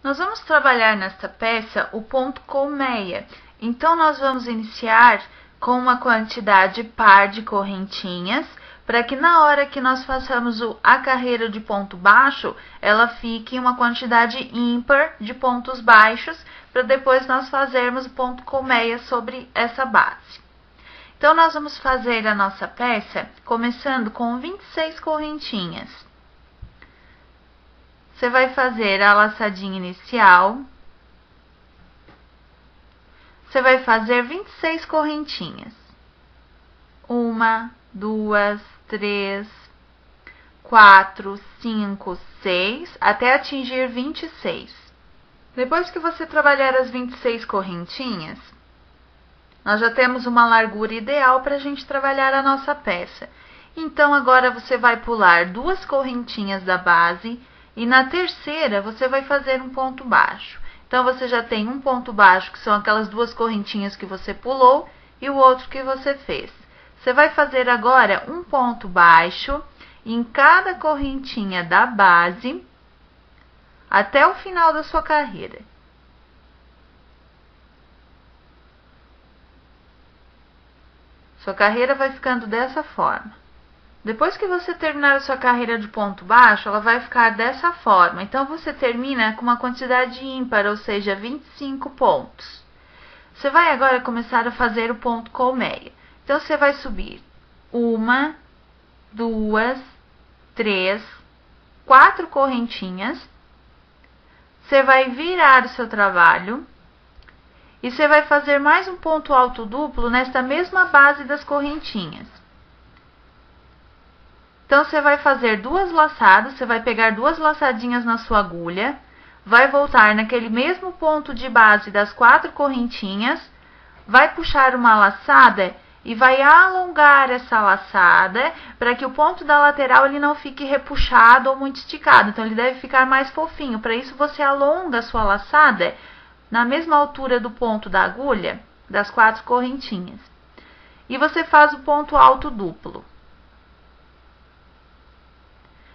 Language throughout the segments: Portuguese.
Nós vamos trabalhar nesta peça o ponto colmeia. Então, nós vamos iniciar com uma quantidade par de correntinhas, para que na hora que nós façamos a carreira de ponto baixo, ela fique uma quantidade ímpar de pontos baixos, para depois nós fazermos o ponto colmeia sobre essa base. Então, nós vamos fazer a nossa peça começando com 26 correntinhas. Você vai fazer a laçadinha inicial. Você vai fazer 26 correntinhas. 1, 2, 3, 4, 5, 6, até atingir 26. Depois que você trabalhar as 26 correntinhas, nós já temos uma largura ideal para a gente trabalhar a nossa peça. Então, agora você vai pular 2 correntinhas da base e na terceira você vai fazer um ponto baixo. Então, você já tem um ponto baixo, que são aquelas 2 correntinhas que você pulou, e o outro que você fez. Você vai fazer agora um ponto baixo em cada correntinha da base até o final da sua carreira. Sua carreira vai ficando dessa forma. Depois que você terminar a sua carreira de ponto baixo, ela vai ficar dessa forma. Então, você termina com uma quantidade ímpar, ou seja, 25 pontos. Você vai agora começar a fazer o ponto colmeia. Então, você vai subir 1, 2, 3, 4 correntinhas. Você vai virar o seu trabalho. E você vai fazer mais um ponto alto duplo nesta mesma base das correntinhas. Então, você vai fazer 2 laçadas, você vai pegar 2 laçadinhas na sua agulha, vai voltar naquele mesmo ponto de base das 4 correntinhas, vai puxar uma laçada e vai alongar essa laçada para que o ponto da lateral ele não fique repuxado ou muito esticado. Então, ele deve ficar mais fofinho. Para isso, você alonga a sua laçada na mesma altura do ponto da agulha das 4 correntinhas. E você faz o ponto alto duplo.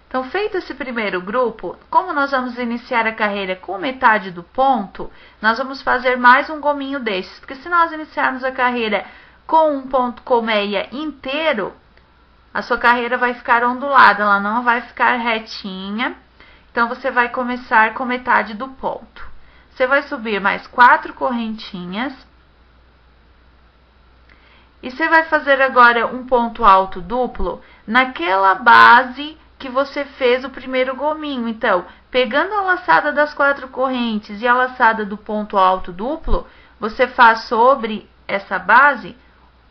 Então, feito esse primeiro grupo, como nós vamos iniciar a carreira com metade do ponto, nós vamos fazer mais um gominho desses. Porque se nós iniciarmos a carreira com um ponto colmeia inteiro, a sua carreira vai ficar ondulada, ela não vai ficar retinha. Então, você vai começar com metade do ponto. Você vai subir mais 4 correntinhas. E você vai fazer agora um ponto alto duplo naquela base que você fez o primeiro gominho. Então, pegando a laçada das 4 correntes e a laçada do ponto alto duplo, você faz sobre essa base,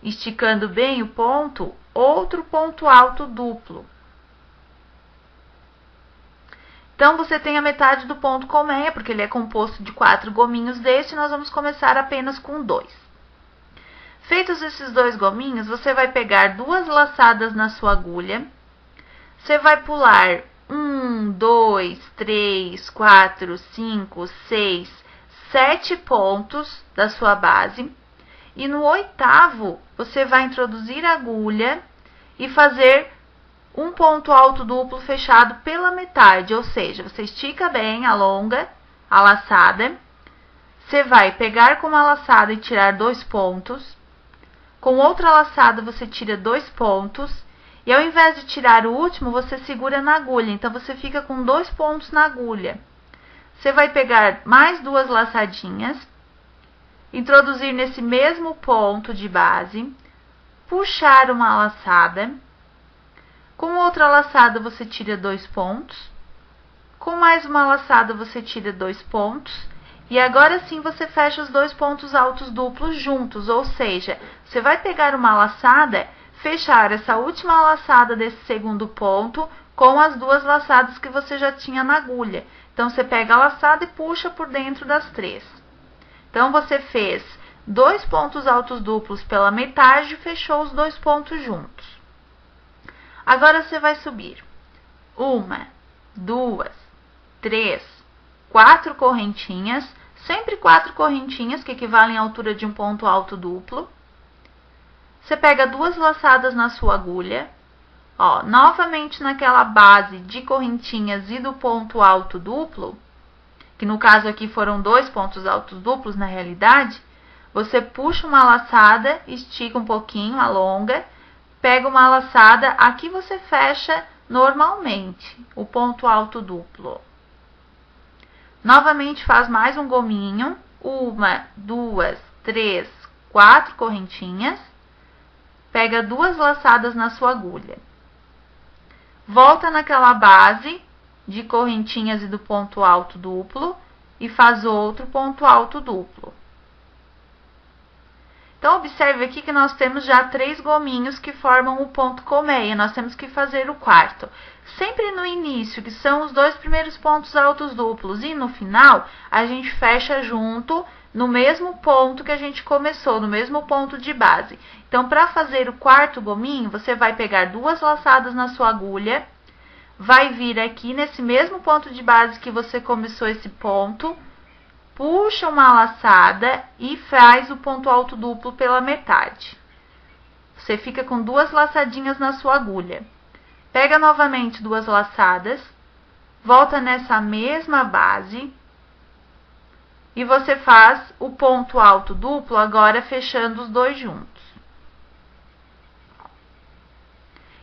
esticando bem o ponto, outro ponto alto duplo. Então, você tem a metade do ponto colmeia, porque ele é composto de 4 gominhos deste, nós vamos começar apenas com 2. Feitos esses 2 gominhos, você vai pegar 2 laçadas na sua agulha. Você vai pular 1, 2, 3, 4, 5, 6, 7 pontos da sua base. E no 8º, você vai introduzir a agulha e fazer um ponto alto duplo fechado pela metade. Ou seja, você estica bem, alonga a laçada. Você vai pegar com uma laçada e tirar 2 pontos. Com outra laçada, você tira 2 pontos. E ao invés de tirar o último, você segura na agulha. Então, você fica com 2 pontos na agulha. Você vai pegar mais 2 laçadinhas, introduzir nesse mesmo ponto de base, puxar uma laçada. Com outra laçada, você tira 2 pontos. Com mais uma laçada, você tira 2 pontos. E agora sim, você fecha os 2 pontos altos duplos juntos. Ou seja, você vai pegar uma laçada, fechar essa última laçada desse segundo ponto com as 2 laçadas que você já tinha na agulha. Então, você pega a laçada e puxa por dentro das 3. Então, você fez 2 pontos altos duplos pela metade e fechou os 2 pontos juntos. Agora, você vai subir 1, 2, 3, 4 correntinhas, sempre 4 correntinhas, que equivalem à altura de um ponto alto duplo. Você pega 2 laçadas na sua agulha, ó, novamente naquela base de correntinhas e do ponto alto duplo, que no caso aqui foram 2 pontos altos duplos na realidade, você puxa uma laçada, estica um pouquinho, alonga, pega uma laçada, aqui você fecha normalmente o ponto alto duplo. Novamente faz mais um gominho, 1, 2, 3, 4 correntinhas, pega 2 laçadas na sua agulha. Volta naquela base de correntinhas e do ponto alto duplo e faz outro ponto alto duplo. Então, observe aqui que nós temos já 3 gominhos que formam o ponto colmeia. Nós temos que fazer o quarto. Sempre no início, que são os 2 primeiros pontos altos duplos, e no final, a gente fecha junto no mesmo ponto que a gente começou, no mesmo ponto de base. Então, para fazer o quarto gominho, você vai pegar 2 laçadas na sua agulha, vai vir aqui nesse mesmo ponto de base que você começou esse ponto, puxa uma laçada e faz o ponto alto duplo pela metade. Você fica com 2 laçadinhas na sua agulha. Pega novamente 2 laçadas, volta nessa mesma base e você faz o ponto alto duplo agora fechando os 2 juntos.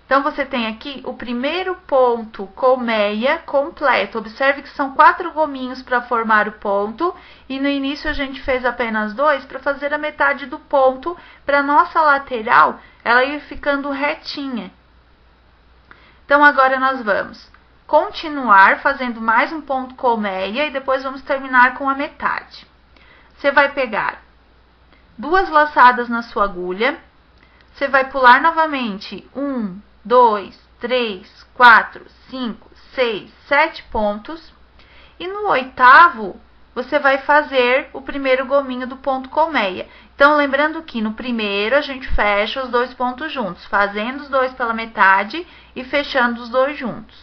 Então, você tem aqui o primeiro ponto colmeia completo. Observe que são 4 gominhos para formar o ponto. E no início a gente fez apenas 2 para fazer a metade do ponto. Para nossa lateral, ela ir ficando retinha. Então, agora nós vamos continuar fazendo mais um ponto colmeia. E depois vamos terminar com a metade. Você vai pegar 2 laçadas na sua agulha. Você vai pular novamente 1, 2, 3, 4, 5, 6, 7 pontos. E no 8º, você vai fazer o primeiro gominho do ponto colmeia. Então, lembrando que no primeiro a gente fecha os 2 pontos juntos, fazendo os 2 pela metade e fechando os 2 juntos.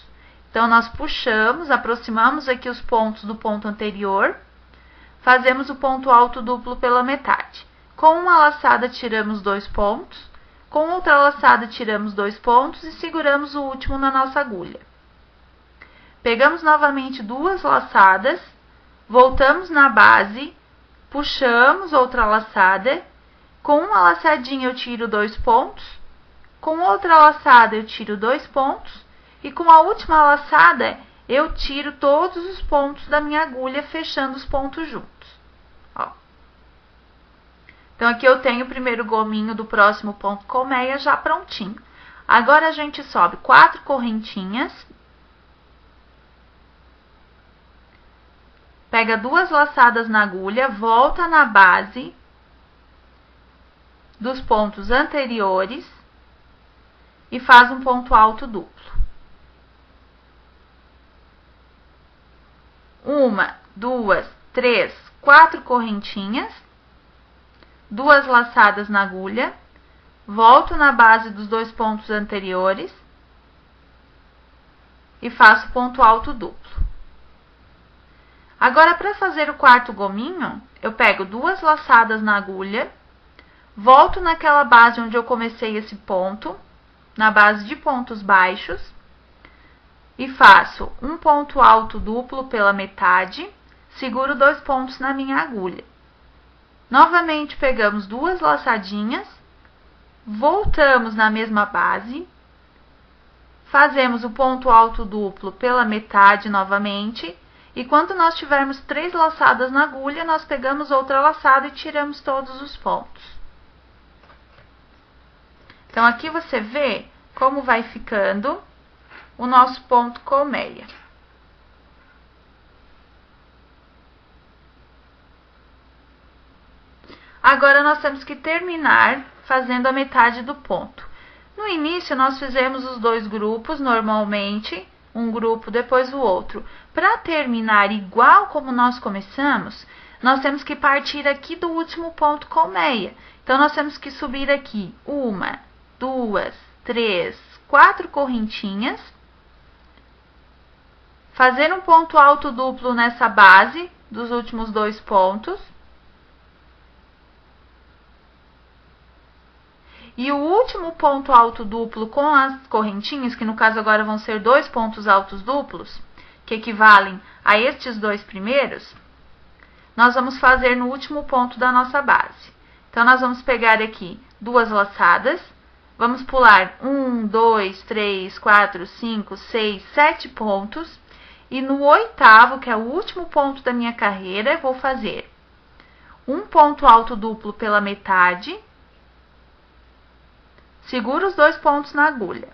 Então, nós puxamos, aproximamos aqui os pontos do ponto anterior, fazemos o ponto alto duplo pela metade. Com uma laçada, tiramos 2 pontos. Com outra laçada, tiramos 2 pontos e seguramos o último na nossa agulha. Pegamos novamente 2 laçadas, voltamos na base, puxamos outra laçada. Com uma laçadinha eu tiro 2 pontos, com outra laçada eu tiro 2 pontos e com a última laçada eu tiro todos os pontos da minha agulha, fechando os pontos juntos. Ó. Então, aqui eu tenho o primeiro gominho do próximo ponto colmeia já prontinho. Agora, a gente sobe 4 correntinhas. Pega 2 laçadas na agulha, volta na base dos pontos anteriores e faz um ponto alto duplo. 1, 2, 3, 4 correntinhas. 2 laçadas na agulha, volto na base dos 2 pontos anteriores e faço ponto alto duplo. Agora, para fazer o quarto gominho, eu pego 2 laçadas na agulha, volto naquela base onde eu comecei esse ponto, na base de pontos baixos, e faço um ponto alto duplo pela metade, seguro 2 pontos na minha agulha. Novamente, pegamos 2 laçadinhas, voltamos na mesma base, fazemos o ponto alto duplo pela metade novamente, e quando nós tivermos 3 laçadas na agulha, nós pegamos outra laçada e tiramos todos os pontos. Então, aqui você vê como vai ficando o nosso ponto colmeia. Agora, nós temos que terminar fazendo a metade do ponto. No início, nós fizemos os 2 grupos normalmente, um grupo depois o outro. Para terminar igual como nós começamos, nós temos que partir aqui do último ponto colmeia. Então, nós temos que subir aqui 1, 2, 3, 4 correntinhas, fazer um ponto alto duplo nessa base dos últimos 2 pontos. E o último ponto alto duplo com as correntinhas, que no caso agora vão ser 2 pontos altos duplos, que equivalem a estes dois primeiros, nós vamos fazer no último ponto da nossa base. Então, nós vamos pegar aqui 2 laçadas, vamos pular 1, 2, 3, 4, 5, 6, 7 pontos, e no 8º, que é o último ponto da minha carreira, eu vou fazer um ponto alto duplo pela metade, seguro os 2 pontos na agulha,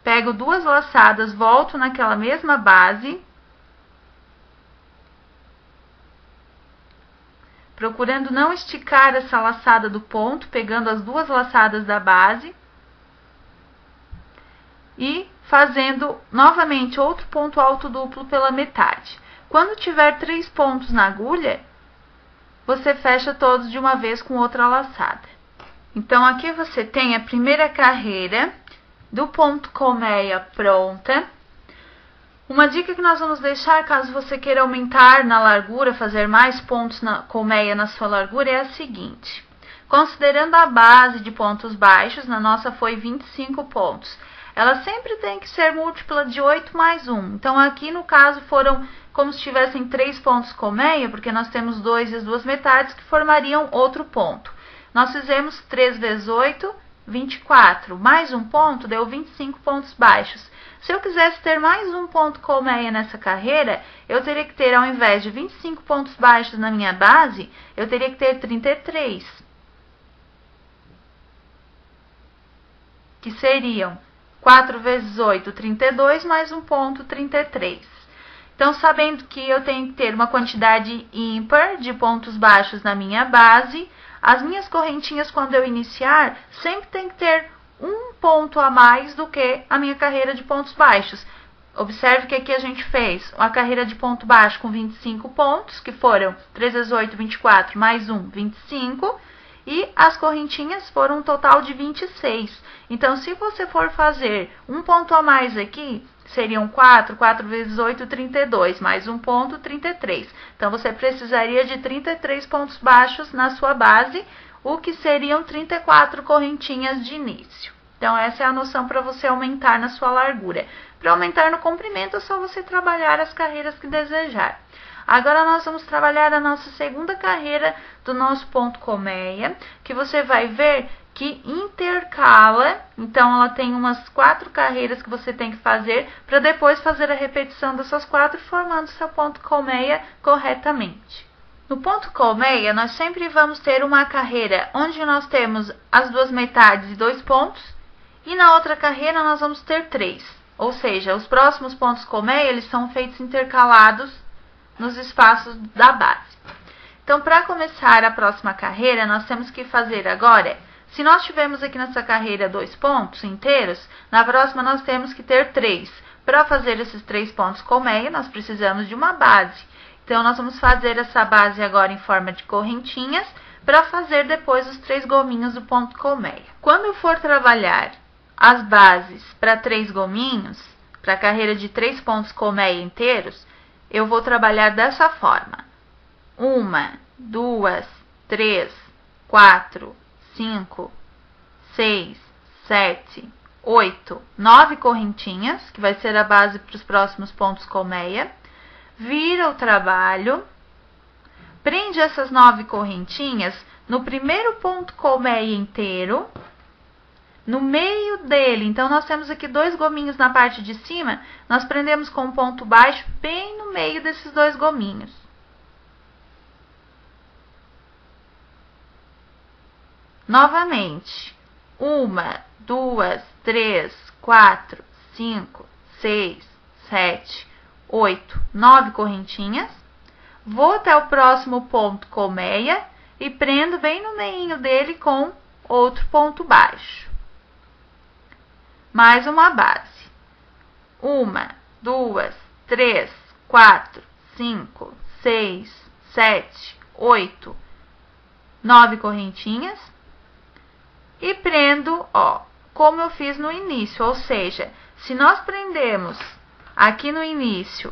pego 2 laçadas, volto naquela mesma base, procurando não esticar essa laçada do ponto, pegando as 2 laçadas da base e fazendo novamente outro ponto alto duplo pela metade. Quando tiver 3 pontos na agulha, você fecha todos de uma vez com outra laçada. Então, aqui você tem a primeira carreira do ponto colmeia pronta. Uma dica que nós vamos deixar, caso você queira aumentar na largura, fazer mais pontos na colmeia na sua largura, é a seguinte. Considerando a base de pontos baixos, na nossa foi 25 pontos. Ela sempre tem que ser múltipla de 8 mais 1. Então, aqui no caso foram como se tivessem 3 pontos colmeia, porque nós temos 2 e as 2 metades que formariam outro ponto. Nós fizemos 3 vezes 8, 24. Mais um ponto deu 25 pontos baixos. Se eu quisesse ter mais um ponto colmeia nessa carreira, eu teria que ter, ao invés de 25 pontos baixos na minha base, eu teria que ter 33. Que seriam 4 vezes 8, 32, mais um ponto, 33. Então, sabendo que eu tenho que ter uma quantidade ímpar de pontos baixos na minha base, as minhas correntinhas, quando eu iniciar, sempre tem que ter um ponto a mais do que a minha carreira de pontos baixos. Observe que aqui a gente fez uma carreira de ponto baixo com 25 pontos, que foram 3 vezes 8, 24, mais 1, 25, e as correntinhas foram um total de 26. Então, se você for fazer um ponto a mais aqui, seriam 4 vezes 8, 32, mais um ponto, 33. Então, você precisaria de 33 pontos baixos na sua base, o que seriam 34 correntinhas de início. Então, essa é a noção para você aumentar na sua largura. Para aumentar no comprimento, é só você trabalhar as carreiras que desejar. Agora, nós vamos trabalhar a nossa segunda carreira do nosso ponto colmeia, que você vai ver que intercala. Então, ela tem umas 4 carreiras que você tem que fazer para depois fazer a repetição dessas 4, formando seu ponto colmeia corretamente. No ponto colmeia, nós sempre vamos ter uma carreira onde nós temos as 2 metades e 2 pontos, e na outra carreira nós vamos ter 3. Ou seja, os próximos pontos colmeia, eles são feitos intercalados nos espaços da base. Então, para começar a próxima carreira, nós temos que fazer agora, se nós tivermos aqui nessa carreira 2 pontos inteiros, na próxima nós temos que ter 3. Para fazer esses 3 pontos colmeia, nós precisamos de uma base. Então, nós vamos fazer essa base agora em forma de correntinhas, para fazer depois os 3 gominhos do ponto colmeia. Quando eu for trabalhar as bases para 3 gominhos, para a carreira de 3 pontos colmeia inteiros, eu vou trabalhar dessa forma. 1, 2, 3, 4, 5, 6, 7, 8, 9 correntinhas, que vai ser a base para os próximos pontos colmeia. Vira o trabalho, prende essas 9 correntinhas no primeiro ponto colmeia inteiro, no meio dele. Então, nós temos aqui 2 gominhos na parte de cima, nós prendemos com um ponto baixo bem no meio desses 2 gominhos. Novamente, 1, 2, 3, 4, 5, 6, 7, 8, 9 correntinhas. Vou até o próximo ponto colmeia e prendo bem no meio dele com outro ponto baixo. Mais uma base. 1, 2, 3, 4, 5, 6, 7, 8, 9 correntinhas. E prendo, ó, como eu fiz no início, ou seja, se nós prendemos aqui no início,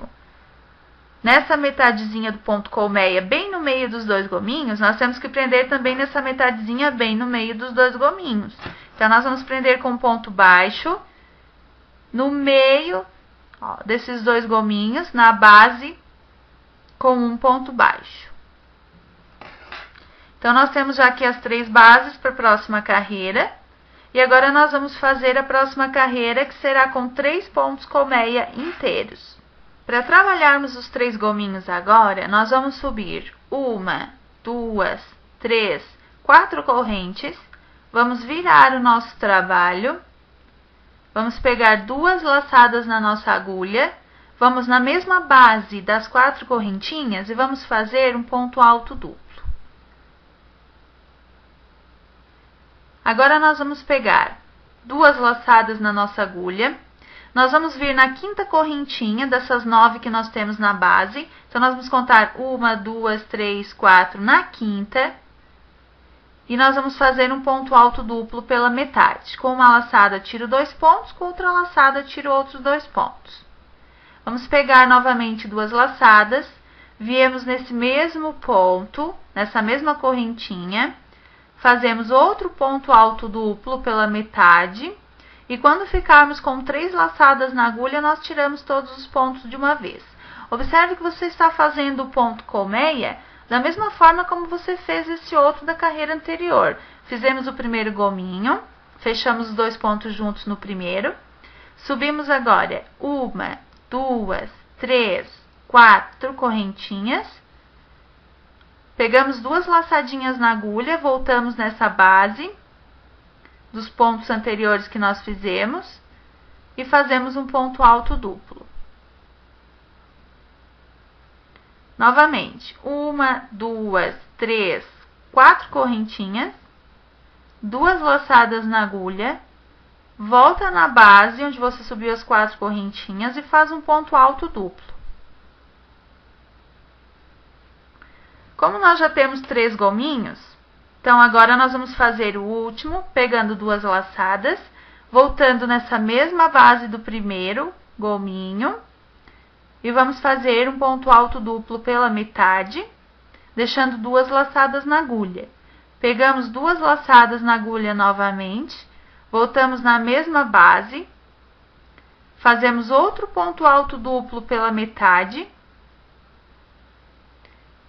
nessa metadezinha do ponto colmeia, bem no meio dos 2 gominhos, nós temos que prender também nessa metadezinha bem no meio dos 2 gominhos. Então, nós vamos prender com ponto baixo, no meio, ó, desses 2 gominhos na base com um ponto baixo. Então, nós temos já aqui as 3 bases para a próxima carreira. E agora, nós vamos fazer a próxima carreira, que será com 3 pontos colmeia inteiros. Para trabalharmos os 3 gominhos agora, nós vamos subir 1, 2, 3, 4 correntes. Vamos virar o nosso trabalho. Vamos pegar 2 laçadas na nossa agulha. Vamos na mesma base das 4 correntinhas e vamos fazer um ponto alto duplo. Agora, nós vamos pegar 2 laçadas na nossa agulha. Nós vamos vir na 5ª correntinha dessas 9 que nós temos na base. Então, nós vamos contar 1, 2, 3, 4 na 5ª. E nós vamos fazer um ponto alto duplo pela metade. Com uma laçada, tiro 2 pontos. Com outra laçada, tiro outros 2 pontos. Vamos pegar novamente 2 laçadas. Viemos nesse mesmo ponto, nessa mesma correntinha. Fazemos outro ponto alto duplo pela metade. E quando ficarmos com 3 laçadas na agulha, nós tiramos todos os pontos de uma vez. Observe que você está fazendo o ponto colmeia da mesma forma como você fez esse outro da carreira anterior. Fizemos o primeiro gominho, fechamos os 2 pontos juntos no primeiro. Subimos agora 1, 2, 3, 4 correntinhas. Pegamos 2 laçadinhas na agulha, voltamos nessa base dos pontos anteriores que nós fizemos e fazemos um ponto alto duplo. Novamente, 1, 2, 3, 4 correntinhas, 2 laçadas na agulha, volta na base onde você subiu as 4 correntinhas e faz um ponto alto duplo. Como nós já temos 3 gominhos, então agora nós vamos fazer o último, pegando 2 laçadas, voltando nessa mesma base do primeiro gominho, e vamos fazer um ponto alto duplo pela metade, deixando 2 laçadas na agulha. Pegamos 2 laçadas na agulha novamente, voltamos na mesma base, fazemos outro ponto alto duplo pela metade.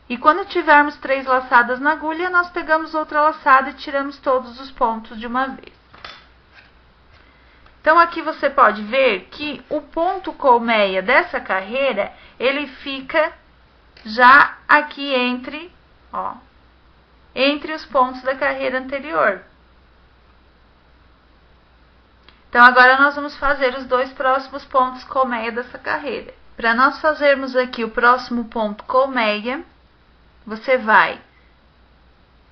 E quando tivermos 3 laçadas na agulha, nós pegamos outra laçada e tiramos todos os pontos de uma vez. Então, aqui você pode ver que o ponto colmeia dessa carreira, ele fica já aqui entre, ó, entre os pontos da carreira anterior. Então, agora nós vamos fazer os 2 próximos pontos colmeia dessa carreira. Para nós fazermos aqui o próximo ponto colmeia, você vai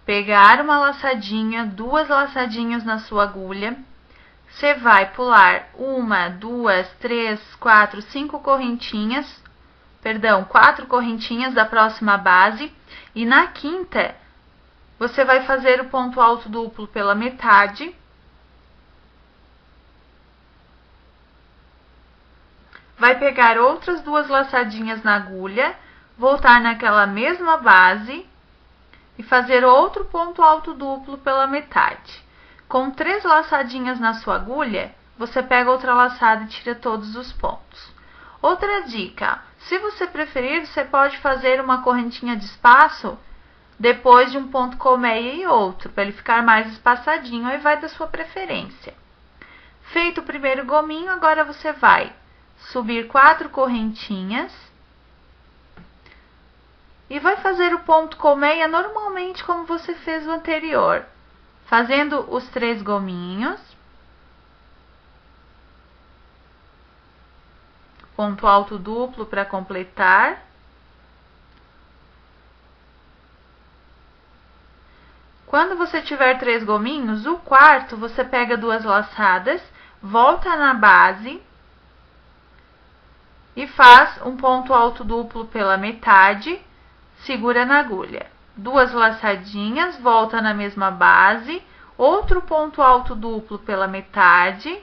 pegar uma laçadinha, 2 laçadinhas na sua agulha. Você vai pular 1, 2, 3, 4, 5 correntinhas. Perdão, 4 correntinhas da próxima base. E na 5ª, você vai fazer o ponto alto duplo pela metade. Vai pegar outras 2 laçadinhas na agulha, voltar naquela mesma base e fazer outro ponto alto duplo pela metade. Com 3 laçadinhas na sua agulha, você pega outra laçada e tira todos os pontos. Outra dica, se você preferir, você pode fazer uma correntinha de espaço depois de um ponto colmeia e outro, para ele ficar mais espaçadinho, aí vai da sua preferência. Feito o primeiro gominho, agora você vai subir 4 correntinhas e vai fazer o ponto colmeia normalmente como você fez o anterior, fazendo os 3 gominhos, ponto alto duplo para completar, quando você tiver 3 gominhos, o quarto você pega 2 laçadas, volta na base e faz um ponto alto duplo pela metade, segura na agulha. 2 laçadinhas, volta na mesma base, outro ponto alto duplo pela metade,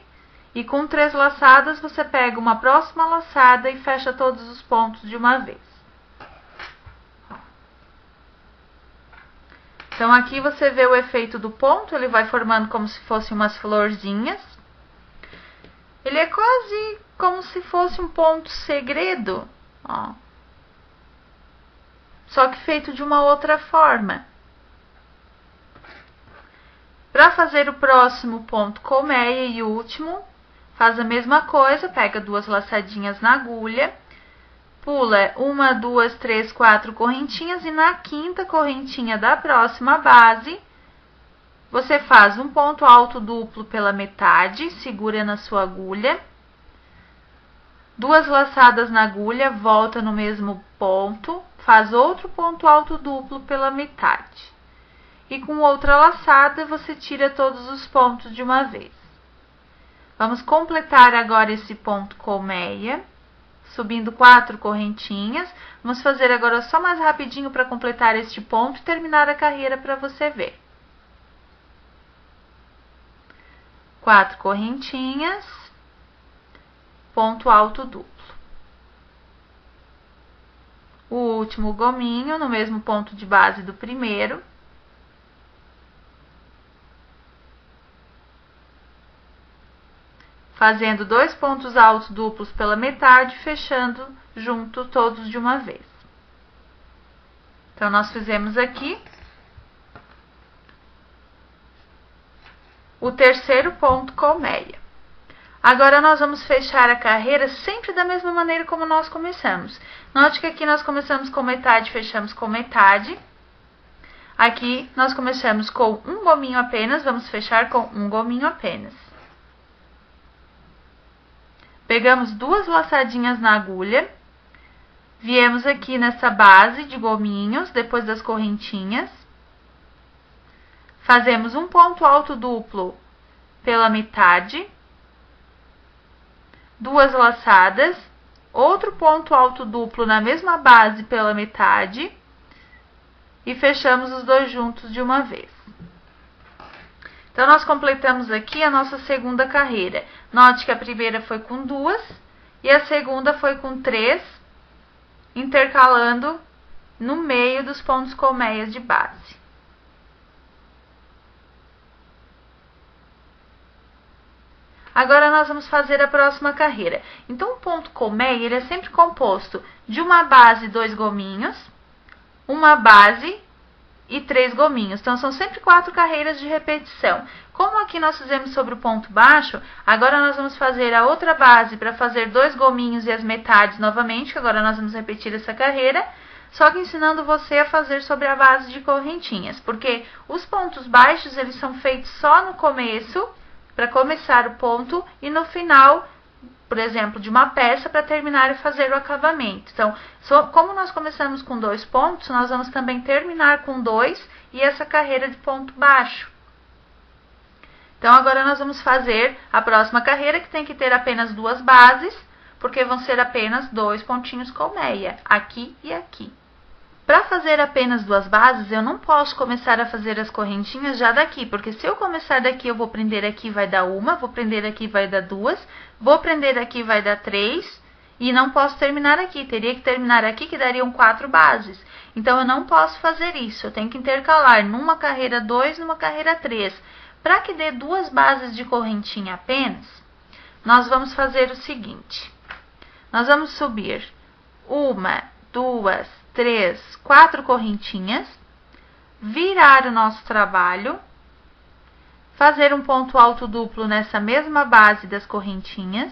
e com 3 laçadas você pega uma próxima laçada e fecha todos os pontos de uma vez. Então, aqui você vê o efeito do ponto, ele vai formando como se fossem umas florzinhas. Ele é quase como se fosse um ponto segredo, ó. Só que feito de uma outra forma. Para fazer o próximo ponto colmeia e último, faz a mesma coisa, pega 2 laçadinhas na agulha, pula 1, 2, 3, 4 correntinhas e na 5ª correntinha da próxima base, você faz um ponto alto duplo pela metade, segura na sua agulha, 2 laçadas na agulha, volta no mesmo ponto, faz outro ponto alto duplo pela metade. E com outra laçada, você tira todos os pontos de uma vez. Vamos completar agora esse ponto colmeia, subindo 4 correntinhas. Vamos fazer agora só mais rapidinho para completar este ponto e terminar a carreira para você ver. 4 correntinhas, ponto alto duplo. O último gominho no mesmo ponto de base do primeiro. Fazendo 2 pontos altos duplos pela metade, fechando junto todos de uma vez. Então, nós fizemos aqui o terceiro ponto colmeia. Agora, nós vamos fechar a carreira sempre da mesma maneira como nós começamos. Note que aqui nós começamos com metade, fechamos com metade. Aqui, nós começamos com um gominho apenas, vamos fechar com um gominho apenas. Pegamos 2 laçadinhas na agulha, viemos aqui nessa base de gominhos, depois das correntinhas, fazemos um ponto alto duplo pela metade, 2 laçadas, outro ponto alto duplo na mesma base pela metade e fechamos os 2 juntos de uma vez. Então, nós completamos aqui a nossa segunda carreira. Note que a primeira foi com 2 e a segunda foi com 3, intercalando no meio dos pontos colmeias de base. Agora, nós vamos fazer a próxima carreira. Então, o ponto colmeia, ele é sempre composto de uma base e 2 gominhos, uma base e 3 gominhos. Então, são sempre 4 carreiras de repetição. Como aqui nós fizemos sobre o ponto baixo, agora nós vamos fazer a outra base para fazer 2 gominhos e as metades novamente, que agora nós vamos repetir essa carreira, só que ensinando você a fazer sobre a base de correntinhas, porque os pontos baixos, eles são feitos só no começo, para começar o ponto, e no final, por exemplo, de uma peça para terminar e fazer o acabamento. Então, como nós começamos com 2 pontos, nós vamos também terminar com 2 e essa carreira de ponto baixo. Então, agora nós vamos fazer a próxima carreira, que tem que ter apenas 2 bases, porque vão ser apenas 2 pontinhos colmeia, aqui e aqui. Para fazer apenas 2 bases, eu não posso começar a fazer as correntinhas já daqui, porque se eu começar daqui, eu vou prender aqui, vai dar 1, vou prender aqui, vai dar 2, vou prender aqui, vai dar 3, e não posso terminar aqui, teria que terminar aqui, que dariam 4 bases. Então, eu não posso fazer isso, eu tenho que intercalar numa carreira 2, numa carreira 3. Para que dê 2 bases de correntinha apenas, nós vamos fazer o seguinte. Nós vamos subir 1, 2, 3, 4 correntinhas, virar o nosso trabalho, fazer um ponto alto duplo nessa mesma base das correntinhas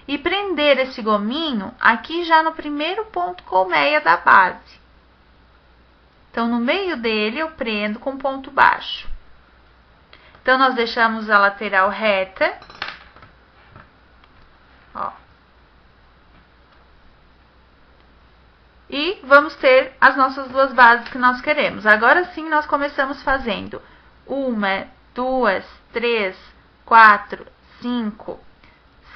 e prender esse gominho aqui já no primeiro ponto colmeia da base. Então, no meio dele, eu prendo com ponto baixo. Então, nós deixamos a lateral reta, ó. E vamos ter as nossas 2 bases que nós queremos. Agora sim, nós começamos fazendo 1, 2, 3, 4, 5,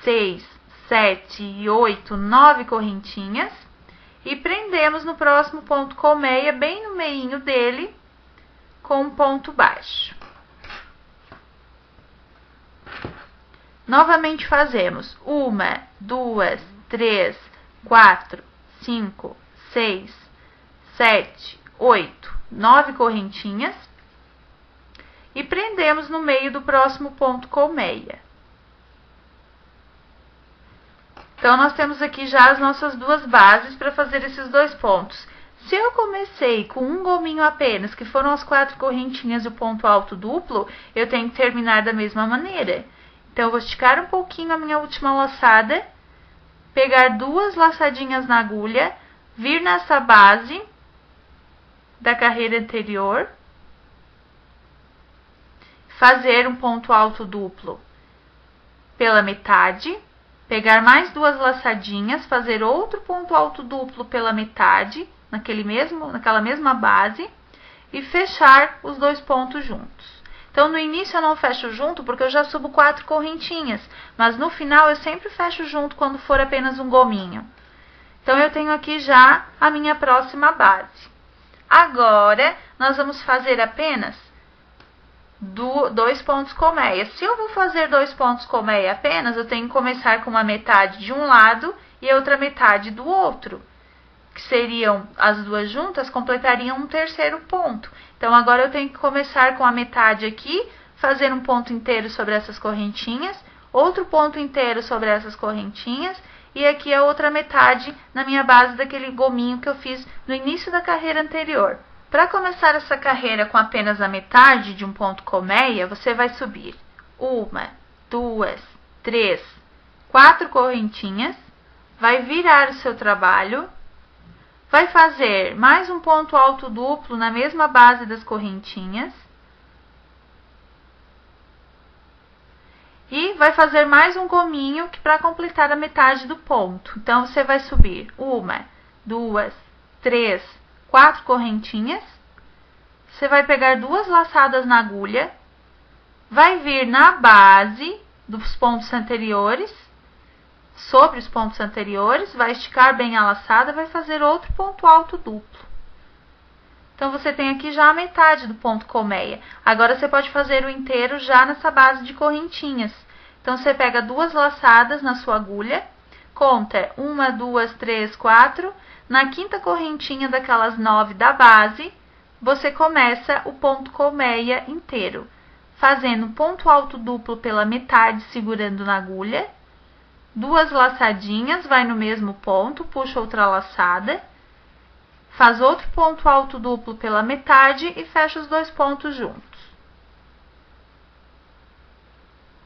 6, 7 e 8, 9 correntinhas. E prendemos no próximo ponto colmeia, bem no meinho dele, com um ponto baixo. Novamente fazemos 1, 2, 3, 4, 5, 6, 7, 8, 9 correntinhas e prendemos no meio do próximo ponto colmeia. Então, nós temos aqui já as nossas duas bases para fazer esses dois pontos. Se eu comecei com um gominho apenas, que foram as 4 correntinhas e o ponto alto duplo, eu tenho que terminar da mesma maneira. Então, eu vou esticar um pouquinho a minha última laçada, pegar 2 laçadinhas na agulha, vir nessa base da carreira anterior, fazer um ponto alto duplo pela metade, pegar mais 2 laçadinhas, fazer outro ponto alto duplo pela metade, naquela mesma base, e fechar os 2 pontos juntos. Então, no início eu não fecho junto porque eu já subo 4 correntinhas, mas no final eu sempre fecho junto quando for apenas um gominho. Então, eu tenho aqui já a minha próxima base. Agora, nós vamos fazer apenas 2 pontos colmeia. Se eu vou fazer 2 pontos colmeia apenas, eu tenho que começar com uma metade de um lado e a outra metade do outro, que seriam as duas juntas, completariam um terceiro ponto. Então, agora eu tenho que começar com a metade aqui, fazer um ponto inteiro sobre essas correntinhas, outro ponto inteiro sobre essas correntinhas, e aqui a outra metade na minha base daquele gominho que eu fiz no início da carreira anterior. Para começar essa carreira com apenas a metade de um ponto colmeia, você vai subir 1, 2, 3, 4 correntinhas, vai virar o seu trabalho, vai fazer mais um ponto alto duplo na mesma base das correntinhas e vai fazer mais um gominho para completar a metade do ponto. Então, você vai subir 1, 2, 3, 4 correntinhas, você vai pegar 2 laçadas na agulha, vai vir na base dos pontos anteriores, sobre os pontos anteriores, vai esticar bem a laçada, vai fazer outro ponto alto duplo. Então, você tem aqui já a metade do ponto colmeia. Agora, você pode fazer o inteiro já nessa base de correntinhas. Então, você pega 2 laçadas na sua agulha, conta 1, 2, 3, 4. Na 5ª correntinha daquelas 9 da base, você começa o ponto colmeia inteiro, fazendo um ponto alto duplo pela metade, segurando na agulha, 2 laçadinhas, vai no mesmo ponto, puxa outra laçada, faz outro ponto alto duplo pela metade e fecha os 2 pontos juntos.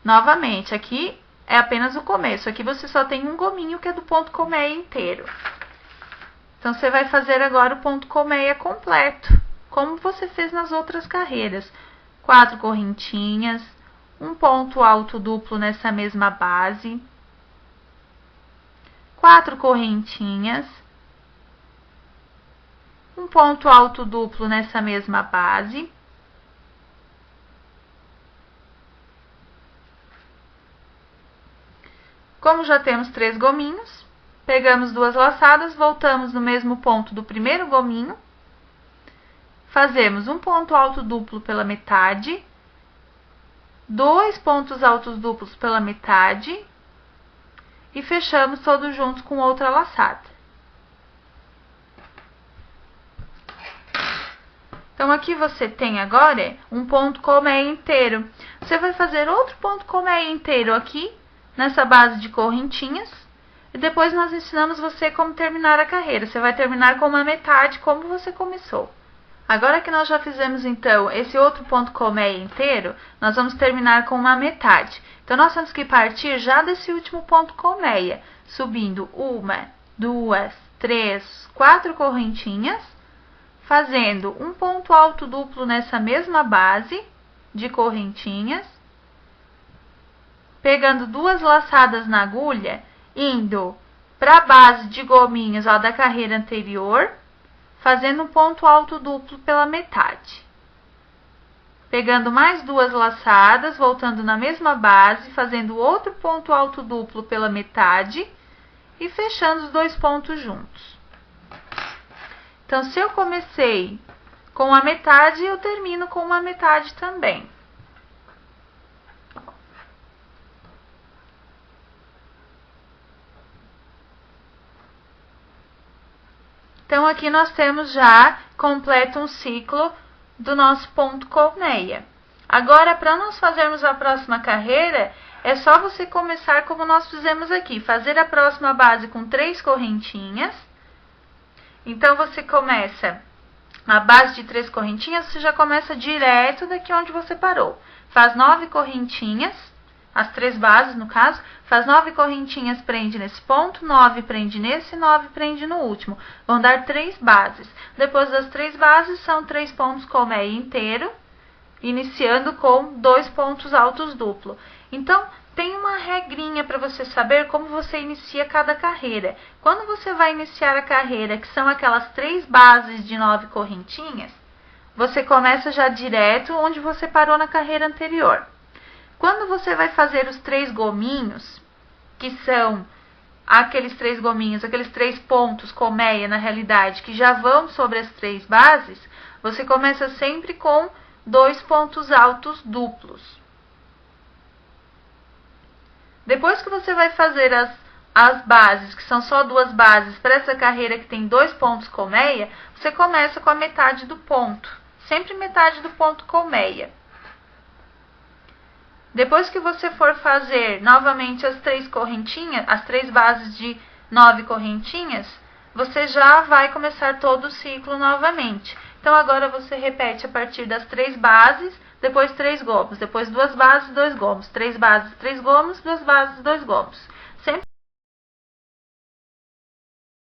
Novamente, aqui é apenas o começo, aqui você só tem um gominho que é do ponto colmeia inteiro. Então, você vai fazer agora o ponto colmeia completo, como você fez nas outras carreiras. 4 correntinhas, um ponto alto duplo nessa mesma base, 4 correntinhas, um ponto alto duplo nessa mesma base, como já temos 3 gominhos, pegamos 2 laçadas, voltamos no mesmo ponto do primeiro gominho, fazemos um ponto alto duplo pela metade, 2 pontos altos duplos pela metade, e fechamos todos juntos com outra laçada. Então, aqui você tem agora um ponto colmeia inteiro. Você vai fazer outro ponto colmeia inteiro aqui, nessa base de correntinhas, e depois nós ensinamos você como terminar a carreira. Você vai terminar com uma metade, como você começou. Agora que nós já fizemos, então, esse outro ponto colmeia inteiro, nós vamos terminar com uma metade. Então, nós temos que partir já desse último ponto colmeia, subindo 1, 2, 3, 4 correntinhas, fazendo um ponto alto duplo nessa mesma base de correntinhas, pegando 2 laçadas na agulha, indo para a base de gominhos ó, da carreira anterior, fazendo um ponto alto duplo pela metade. Pegando mais 2 laçadas, voltando na mesma base, fazendo outro ponto alto duplo pela metade e fechando os 2 pontos juntos. Então, se eu comecei com a metade, eu termino com uma metade também. Então, aqui nós temos já completo um ciclo do nosso ponto colmeia. Agora, para nós fazermos a próxima carreira, é só você começar como nós fizemos aqui, fazer a próxima base com 3 correntinhas. Então, você começa a base de 3 correntinhas, você já começa direto daqui onde você parou. Faz 9 correntinhas, as 3 bases no caso, faz 9 correntinhas, prende nesse ponto, 9 prende nesse, 9 prende no último. Vão dar 3 bases. Depois das 3 bases, são 3 pontos colmeia inteiro, iniciando com 2 pontos altos duplo. Então, tem uma regrinha para você saber como você inicia cada carreira. Quando você vai iniciar a carreira, que são aquelas 3 bases de 9 correntinhas, você começa já direto onde você parou na carreira anterior. Quando você vai fazer os 3 gominhos, que são aqueles 3 gominhos, aqueles 3 pontos colmeia na realidade, que já vão sobre as 3 bases, você começa sempre com 2 pontos altos duplos. Depois que você vai fazer as bases, que são só 2 bases, para essa carreira que tem 2 pontos colmeia, você começa com a metade do ponto. Sempre metade do ponto colmeia. Depois que você for fazer novamente as 3 correntinhas, as 3 bases de 9 correntinhas, você já vai começar todo o ciclo novamente. Então, agora você repete a partir das 3 bases, depois 3 gomos, depois 2 bases, 2 gomos, 3 bases, 3 gomos, 2 bases, 2 gomos.